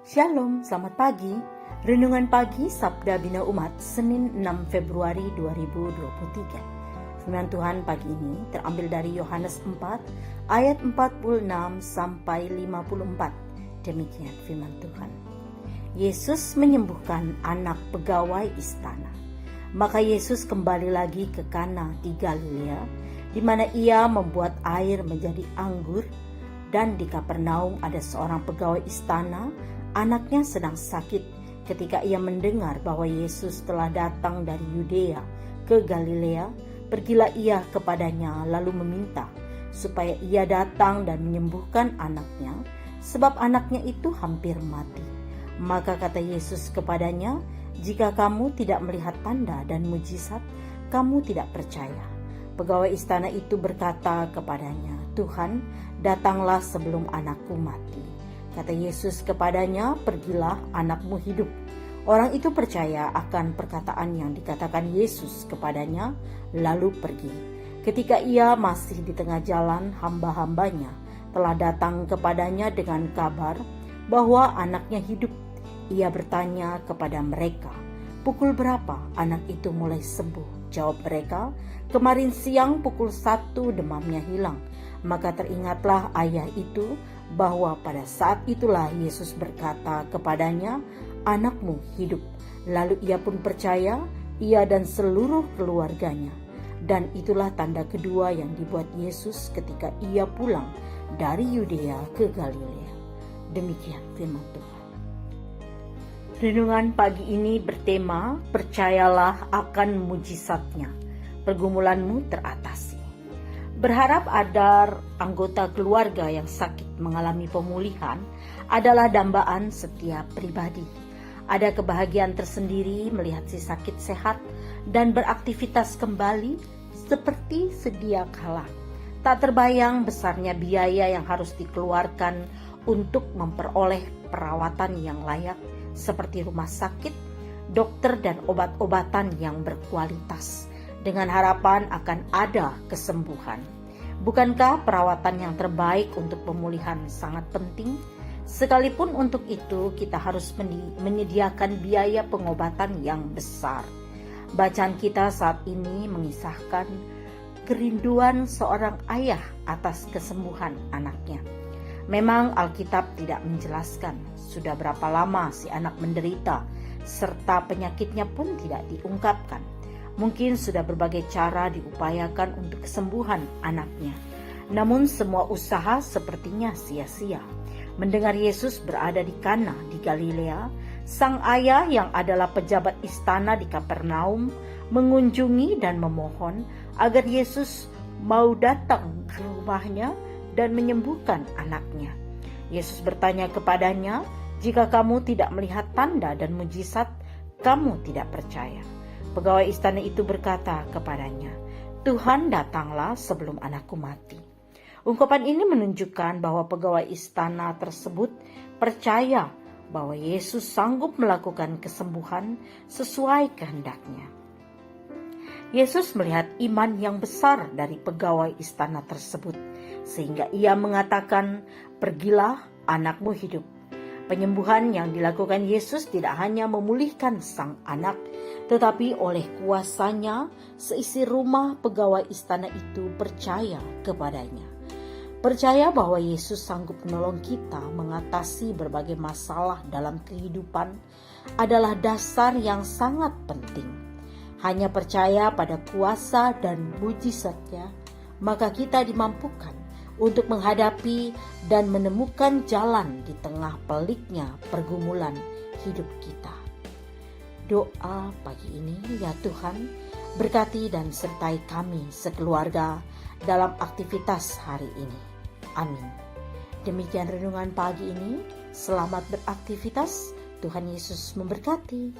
Shalom, selamat pagi. Renungan pagi Sabda Bina Umat, Senin 6 Februari 2023. Firman Tuhan pagi ini terambil dari Yohanes 4 ayat 46 sampai 54. Demikian firman Tuhan. Yesus menyembuhkan anak pegawai istana. Maka Yesus kembali lagi ke Kana di Galilea, di mana ia membuat air menjadi anggur. Dan di Kapernaum ada seorang pegawai istana, anaknya sedang sakit. Ketika ia mendengar bahwa Yesus telah datang dari Yudea ke Galilea, pergilah ia kepadanya lalu meminta supaya ia datang dan menyembuhkan anaknya, sebab anaknya itu hampir mati. Maka kata Yesus kepadanya, "Jika kamu tidak melihat tanda dan mujizat, kamu tidak percaya." Pegawai istana itu berkata kepadanya, "Tuhan, datanglah sebelum anakku mati." Kata Yesus kepadanya, "Pergilah, anakmu hidup." Orang itu percaya akan perkataan yang dikatakan Yesus kepadanya, lalu pergi. Ketika ia masih di tengah jalan, hamba-hambanya telah datang kepadanya dengan kabar bahwa anaknya hidup. Ia bertanya kepada mereka, "Pukul berapa anak itu mulai sembuh?" Jawab mereka, "Kemarin siang pukul 1 demamnya hilang." Maka teringatlah ayah itu bahwa pada saat itulah Yesus berkata kepadanya, "Anakmu hidup." Lalu ia pun percaya, ia dan seluruh keluarganya. Dan itulah tanda kedua yang dibuat Yesus ketika ia pulang dari Yudea ke Galilea. Demikian firman Tuhan. Renungan pagi ini bertema, percayalah akan mujizatnya, pergumulanmu teratasi. Berharap ada anggota keluarga yang sakit mengalami pemulihan adalah dambaan setiap pribadi. Ada kebahagiaan tersendiri melihat si sakit sehat dan beraktivitas kembali seperti sedia kala. Tak terbayang besarnya biaya yang harus dikeluarkan untuk memperoleh perawatan yang layak, seperti rumah sakit, dokter, dan obat-obatan yang berkualitas, dengan harapan akan ada kesembuhan. Bukankah perawatan yang terbaik untuk pemulihan sangat penting? Sekalipun untuk itu kita harus menyediakan biaya pengobatan yang besar. Bacaan kita saat ini mengisahkan kerinduan seorang ayah atas kesembuhan anaknya. Memang Alkitab tidak menjelaskan sudah berapa lama si anak menderita, serta penyakitnya pun tidak diungkapkan. Mungkin sudah berbagai cara diupayakan untuk kesembuhan anaknya. Namun semua usaha sepertinya sia-sia. Mendengar Yesus berada di Kana di Galilea, sang ayah yang adalah pejabat istana di Kapernaum mengunjungi dan memohon agar Yesus mau datang ke rumahnya dan menyembuhkan anaknya. Yesus bertanya kepadanya, "Jika kamu tidak melihat tanda dan mujizat, kamu tidak percaya." Pegawai istana itu berkata kepadanya, "Tuhan, datanglah sebelum anakku mati." Ungkapan ini menunjukkan bahwa pegawai istana tersebut percaya bahwa Yesus sanggup melakukan kesembuhan sesuai kehendaknya. Yesus melihat iman yang besar dari pegawai istana tersebut, sehingga ia mengatakan, "Pergilah, anakmu hidup." Penyembuhan yang dilakukan Yesus tidak hanya memulihkan sang anak, tetapi oleh kuasanya seisi rumah pegawai istana itu percaya kepadanya. Percaya bahwa Yesus sanggup menolong kita mengatasi berbagai masalah dalam kehidupan adalah dasar yang sangat penting. Hanya percaya pada kuasa dan mujizatnya, maka kita dimampukan untuk menghadapi dan menemukan jalan di tengah peliknya pergumulan hidup kita. Doa pagi ini, ya Tuhan, berkati dan sertai kami sekeluarga dalam aktivitas hari ini. Amin. Demikian renungan pagi ini. Selamat beraktivitas. Tuhan Yesus memberkati.